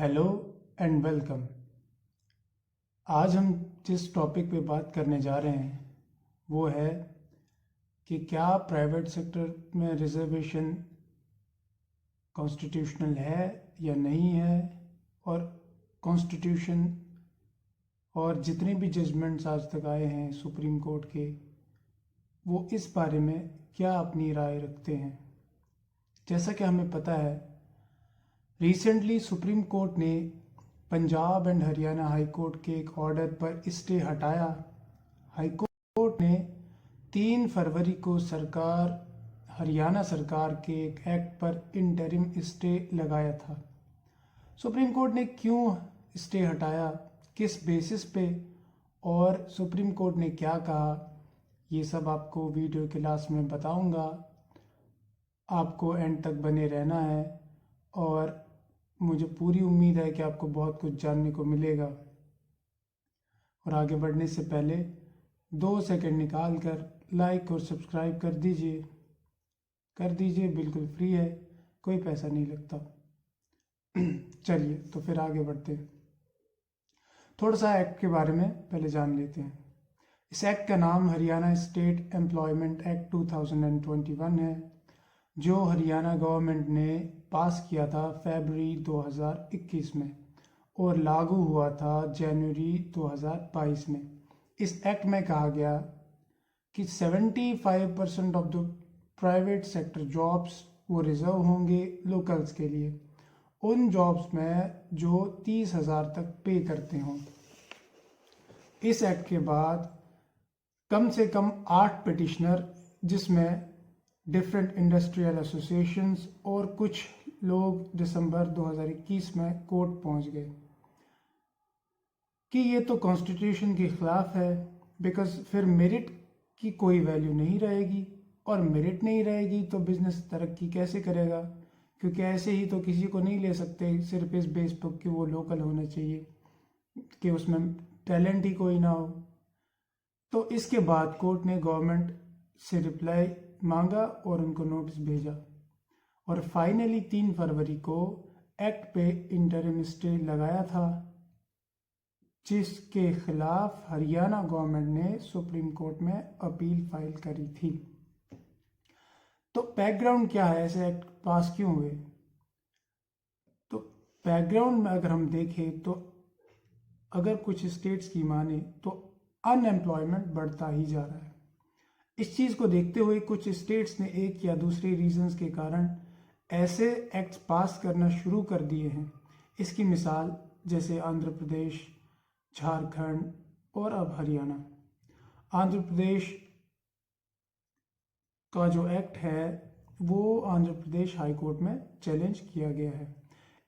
Hello and welcome. आज हम जिस टॉपिक पे बात करने जा रहे हैं वो है कि क्या प्राइवेट सेक्टर में रिजर्वेशन कॉन्स्टिट्यूशनल है या नहीं है, और कॉन्स्टिट्यूशन और जितने भी जजमेंट्स आज तक आए हैं सुप्रीम कोर्ट के, वो इस बारे में क्या अपनी राय रखते हैं। जैसा कि हमें पता है, रिसेंटली सुप्रीम कोर्ट ने Punjab and Haryana high court के एक ऑर्डर पर स्टे हटाया। हाई कोर्ट ने 3 फरवरी को हरियाणा सरकार के एक एक्ट पर इंटरिम स्टे लगाया था। सुप्रीम कोर्ट ने क्यों स्टे हटाया, किस बेसिस पे, और सुप्रीम कोर्ट ने क्या कहा, ये सब आपको वीडियो के लास्ट में बताऊंगा। आपको एंड तक बने रहना है और मुझे पूरी उम्मीद है कि आपको बहुत कुछ जानने को मिलेगा। और आगे बढ़ने से पहले 2 सेकंड निकाल कर लाइक और सब्सक्राइब कर दीजिए, बिल्कुल फ्री है, कोई पैसा नहीं लगता। चलिए तो फिर आगे बढ़ते हैं। थोड़ा सा एक्ट के बारे में पहले जान लेते हैं। इस एक्ट का नाम हरियाणा स्टेट एम्प्लॉयमेंट एक्ट 2021 है, जो हरियाणा गवर्नमेंट ने पास किया था फरवरी 2021 में और लागू हुआ था जनवरी 2022 में। इस एक्ट में कहा गया कि 75% of the private sector jobs वो रिजर्व होंगे लोकल्स के लिए, उन जॉब्स में जो 30,000 तक पे करते हों। इस एक्ट के बाद कम से कम 8 पिटिशनर, जिसमें डिफरेंट इंडस्ट्रियल एसोसिएशंस और कुछ लोग, दिसंबर 2021 में कोर्ट पहुंच गए कि ये तो कॉन्स्टिट्यूशन के खिलाफ है, बिकॉज फिर मेरिट की कोई वैल्यू नहीं रहेगी, और मेरिट नहीं रहेगी तो बिजनेस तरक्की कैसे करेगा, क्योंकि ऐसे ही तो किसी को नहीं ले सकते सिर्फ इस बेस पर कि वो लोकल होना चाहिए, कि उसमें टैलेंट ही कोई ना हो। तो इसके बाद कोर्ट ने गवर्नमेंट से रिप्लाई मांगा और उनको नोटिस भेजा, और फाइनली 3 फरवरी को एक्ट पे इंटरिम स्टे लगाया था, जिसके खिलाफ हरियाणा गवर्नमेंट ने सुप्रीम कोर्ट में अपील फाइल करी थी। तो बैकग्राउंड क्या है, ऐसे एक्ट पास क्यों हुए? तो बैकग्राउंड में अगर हम देखें तो अगर कुछ स्टेट्स की माने तो अनएम्प्लॉयमेंट बढ़ता ही जा रहा है। इस चीज़ को देखते हुए कुछ स्टेट्स ने एक या दूसरे रीजंस के कारण ऐसे एक्ट्स पास करना शुरू कर दिए हैं। इसकी मिसाल जैसे आंध्र प्रदेश, झारखंड और अब हरियाणा। आंध्र प्रदेश का जो एक्ट है वो आंध्र प्रदेश हाई कोर्ट में चैलेंज किया गया है।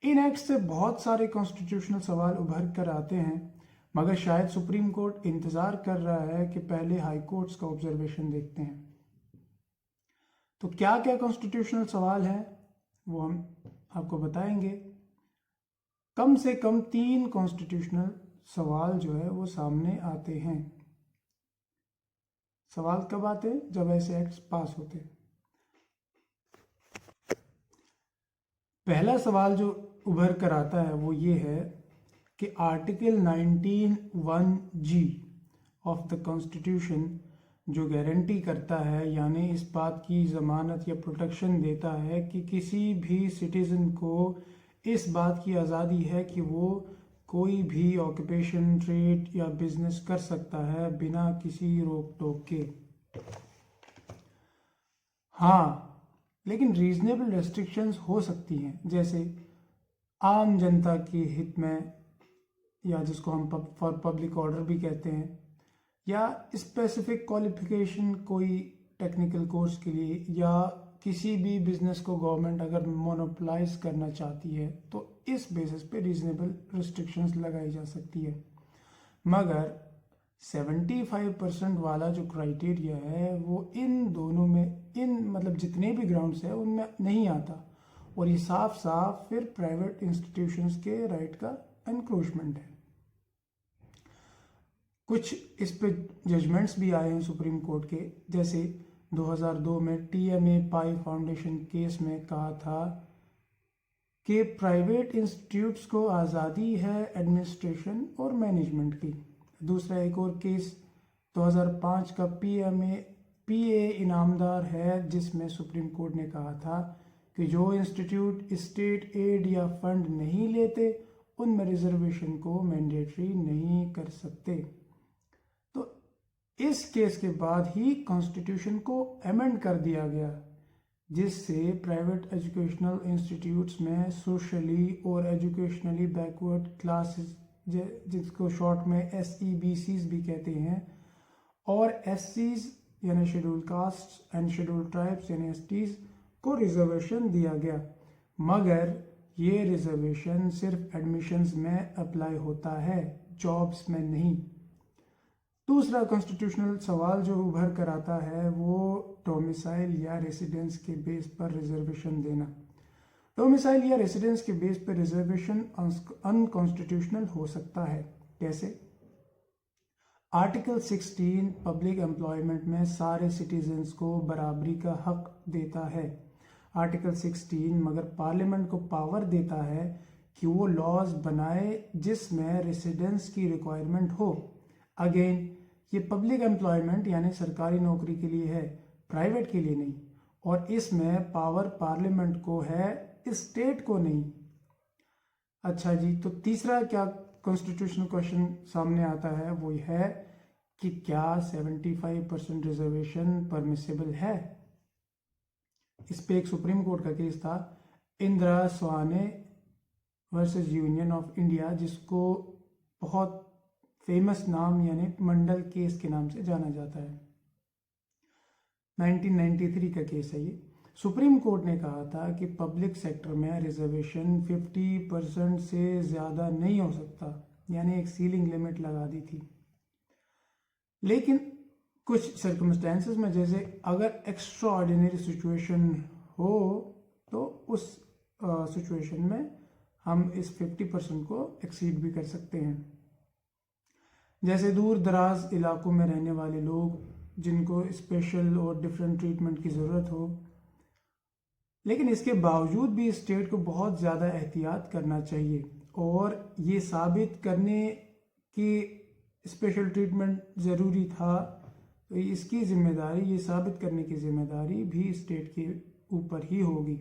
इन एक्ट से बहुत सारे कॉन्स्टिट्यूशनल सवाल उभर कर आते हैं, मगर शायद सुप्रीम कोर्ट इंतज़ार कर रहा है कि पहले हाई कोर्ट्स का ऑब्जर्वेशन देखते हैं। तो क्या क्या कॉन्स्टिट्यूशनल सवाल हैं वो हम आपको बताएंगे। कम से कम 3 कॉन्स्टिट्यूशनल सवाल जो है वो सामने आते हैं। सवाल कब आते हैं? जब ऐसे एक्ट्स पास होते हैं। पहला सवाल जो उभर कर आता है वो ये है कि article 19(1)(g of the constitution जो गारंटी करता है, यानी इस बात की ज़मानत या प्रोटेक्शन देता है कि किसी भी सिटीज़न को इस बात की आज़ादी है कि वो कोई भी ऑक्यूपेशन, ट्रेड या बिजनेस कर सकता है बिना किसी रोक टोक के। हाँ, लेकिन रीजनेबल रेस्ट्रिक्शंस हो सकती हैं, जैसे आम जनता के हित में, या जिसको हम फॉर पब्लिक ऑर्डर भी कहते हैं, या स्पेसिफिक क्वालिफिकेशन कोई टेक्निकल कोर्स के लिए, या किसी भी बिजनेस को गवर्नमेंट अगर मोनोपलाइज करना चाहती है तो इस बेसिस पे रीजनेबल रिस्ट्रिक्शंस लगाई जा सकती है। मगर 75% वाला जो क्राइटेरिया है वो इन दोनों में, इन मतलब जितने भी ग्राउंड्स है उनमें नहीं आता, और ये साफ साफ फिर प्राइवेट इंस्टीट्यूशंस के राइट का एनक्रोचमेंट है। कुछ इस पे जजमेंट्स भी आए हैं सुप्रीम कोर्ट के, जैसे 2002 में TMA पाई फाउंडेशन केस में कहा था कि प्राइवेट इंस्टीट्यूट्स को आज़ादी है एडमिनिस्ट्रेशन और मैनेजमेंट की। दूसरा एक और केस 2005 का पीए इनामदार है, जिसमें सुप्रीम कोर्ट ने कहा था कि जो इंस्टीट्यूट स्टेट एड या फंड नहीं लेते उनमें रिजर्वेशन को मैंडेटरी नहीं कर सकते। तो इस केस के बाद ही कॉन्स्टिट्यूशन को अमेंड कर दिया गया, जिससे प्राइवेट एजुकेशनल इंस्टीट्यूट्स में सोशली और एजुकेशनली बैकवर्ड क्लासेस, जिसको शॉर्ट में SEBCs भी कहते हैं, और SCs यानी schedule caste and schedule tribes यानी STs को रिजर्वेशन दिया गया, मगर ये रिजर्वेशन सिर्फ एडमिशन्स में अप्लाई होता है, जॉब्स में नहीं। दूसरा कॉन्स्टिट्यूशनल सवाल जो उभर कर आता है वो डोमिसाइल या रेसिडेंस के बेस पर रिजर्वेशन देना। डोमिसाइल या रेसिडेंस के बेस पर रिजर्वेशन अनकॉन्स्टिट्यूशनल हो सकता है। कैसे? आर्टिकल 16 पब्लिक एम्प्लॉयमेंट में सारे सिटीजन्स को बराबरी का हक देता है। आर्टिकल 16 मगर पार्लियामेंट को पावर देता है कि वो लॉज बनाए जिसमें रेसिडेंस की रिक्वायरमेंट हो। अगेन, ये पब्लिक एम्प्लॉयमेंट यानी सरकारी नौकरी के लिए है, प्राइवेट के लिए नहीं, और इसमें पावर पार्लियामेंट को है, स्टेट को नहीं। अच्छा जी, तो तीसरा क्या कॉन्स्टिट्यूशनल क्वेश्चन सामने आता है वो है कि क्या 75% रिजर्वेशन परमिसेबल है। इस पे एक सुप्रीम कोर्ट का केस था, Indira Svane versus union of India, जिसको बहुत फेमस नाम यानी मंडल केस के नाम से जाना जाता है। 1993 का केस है ये। सुप्रीम कोर्ट ने कहा था कि पब्लिक सेक्टर में रिजर्वेशन 50% से ज़्यादा नहीं हो सकता, यानी एक सीलिंग लिमिट लगा दी थी। लेकिन कुछ सर्कमस्टेंसेस में, जैसे अगर एक्स्ट्रा ऑर्डिनरी सिचुएशन हो तो उस सिचुएशन में हम इस 50% को एक्सीड भी कर सकते हैं। जैसे दूर दराज इलाकों में रहने वाले लोग जिनको स्पेशल और डिफरेंट ट्रीटमेंट की ज़रूरत हो, लेकिन इसके बावजूद भी स्टेट को बहुत ज़्यादा एहतियात करना चाहिए, और ये साबित करने कि स्पेशल ट्रीटमेंट ज़रूरी था, तो इसकी जिम्मेदारी, ये साबित करने की जिम्मेदारी भी स्टेट के ऊपर ही होगी।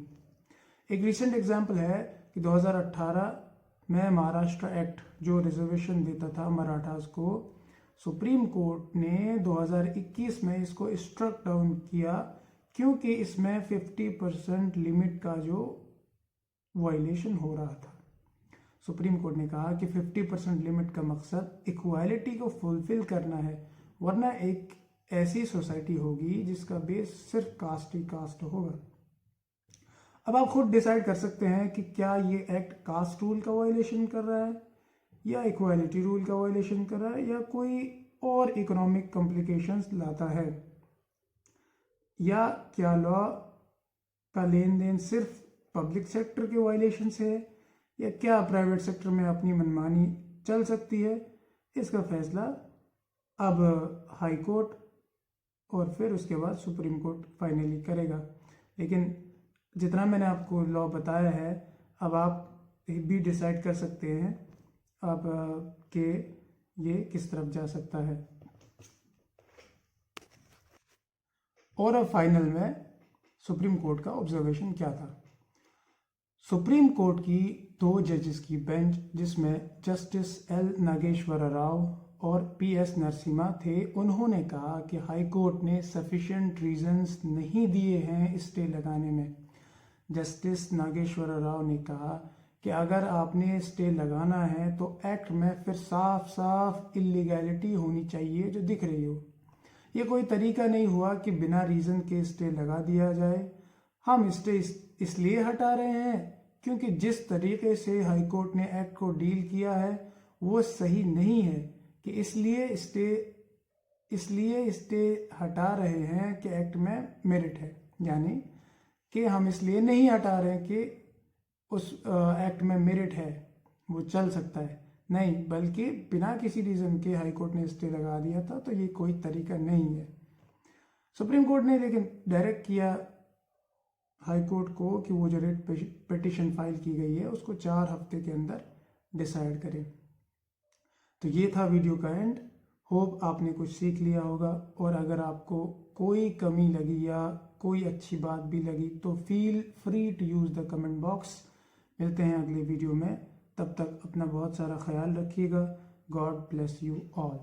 एक रिसेंट एग्जांपल है कि 2018 में महाराष्ट्र एक्ट जो रिजर्वेशन देता था मराठास को, सुप्रीम कोर्ट ने 2021 में इसको स्ट्रक डाउन किया, क्योंकि इसमें 50% लिमिट का जो वायलेशन हो रहा था। सुप्रीम कोर्ट ने कहा कि 50% लिमिट का मकसद इक्वालिटी को फुलफिल करना है, वरना एक ऐसी सोसाइटी होगी जिसका बेस सिर्फ कास्ट ही कास्ट होगा। अब आप खुद डिसाइड कर सकते हैं कि क्या ये एक्ट कास्ट रूल का वायलेशन कर रहा है, या इक्वालिटी रूल का वायलेशन कर रहा है, या कोई और इकोनॉमिक कॉम्प्लिकेशंस लाता है, या क्या लॉ का लेन देन सिर्फ पब्लिक सेक्टर के वायलेशन से है, या क्या प्राइवेट सेक्टर में अपनी मनमानी चल सकती है। इसका फैसला अब हाई कोर्ट और फिर उसके बाद सुप्रीम कोर्ट फाइनली करेगा। लेकिन जितना मैंने आपको लॉ बताया है, अब आप भी डिसाइड कर सकते हैं अब कि ये किस तरफ जा सकता है। और अब फाइनल में सुप्रीम कोर्ट का ऑब्जर्वेशन क्या था। सुप्रीम कोर्ट की 2 जजेस की बेंच, जिसमें जस्टिस एल नागेश्वर राव और PS नरसिम्हा थे, उन्होंने कहा कि हाई कोर्ट ने सफिशिएंट रीजंस नहीं दिए हैं स्टे लगाने में। जस्टिस नागेश्वर राव ने कहा कि अगर आपने स्टे लगाना है तो एक्ट में फिर साफ साफ इलीगैलिटी होनी चाहिए जो दिख रही हो। ये कोई तरीका नहीं हुआ कि बिना रीज़न के स्टे लगा दिया जाए। हम स्टे इसलिए हटा रहे हैं क्योंकि जिस तरीके से हाई कोर्ट ने एक्ट को डील किया है वो सही नहीं है, कि इसलिए स्टे हटा रहे हैं कि एक्ट में मेरिट है, यानी कि हम इसलिए नहीं हटा रहे कि उस एक्ट में मेरिट है, वो चल सकता है, नहीं, बल्कि बिना किसी रीज़न के हाई कोर्ट ने स्टे लगा दिया था, तो ये कोई तरीका नहीं है। सुप्रीम कोर्ट ने लेकिन डायरेक्ट किया हाई कोर्ट को कि वो जो रिट पिटिशन फाइल की गई है उसको 4 हफ्ते के अंदर डिसाइड करें। तो ये था वीडियो का एंड। होप आपने कुछ सीख लिया होगा, और अगर आपको कोई कमी लगी या कोई अच्छी बात भी लगी तो feel free to use the comment box. मिलते हैं अगले वीडियो में, तब तक अपना बहुत सारा ख्याल रखिएगा। God bless you all.